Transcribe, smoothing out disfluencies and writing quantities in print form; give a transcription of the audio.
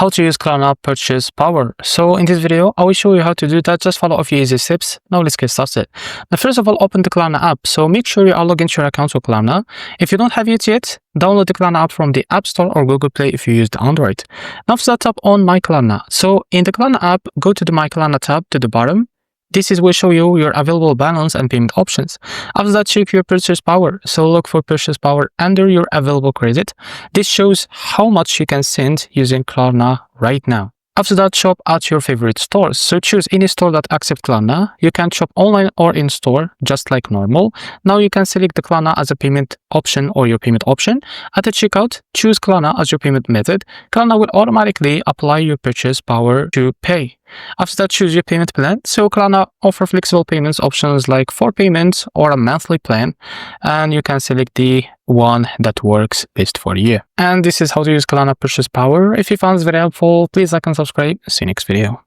how to use Klarna purchase power. So in this video, I will show you how to do that. Just follow a few easy steps. Now let's get started. Now first of all, open the Klarna app. So make sure you are logged into your account with Klarna. If you don't have it yet, download the Klarna app from the App Store or Google Play if you use the Android. Now after that, tap on My Klarna. So in the Klarna app, go to the My Klarna tab to the bottom. This will show you your available balance and payment options. After that, check your purchase power. So look for purchase power under your available credit. This shows how much you can send using Klarna right now. After that, shop at your favorite stores. So choose any store that accepts Klarna. You can shop online or in store, just like normal. Now you can select the Klarna as a payment option or your payment option. At the checkout, choose Klarna as your payment method. Klarna will automatically apply your purchase power to pay. After that, choose your payment plan. So Klarna offer flexible payments options like 4 payments or a monthly plan, and you can select the one that works best for you. And this is how to use Klarna purchase power. If you found this very helpful, please like and subscribe. See you next video.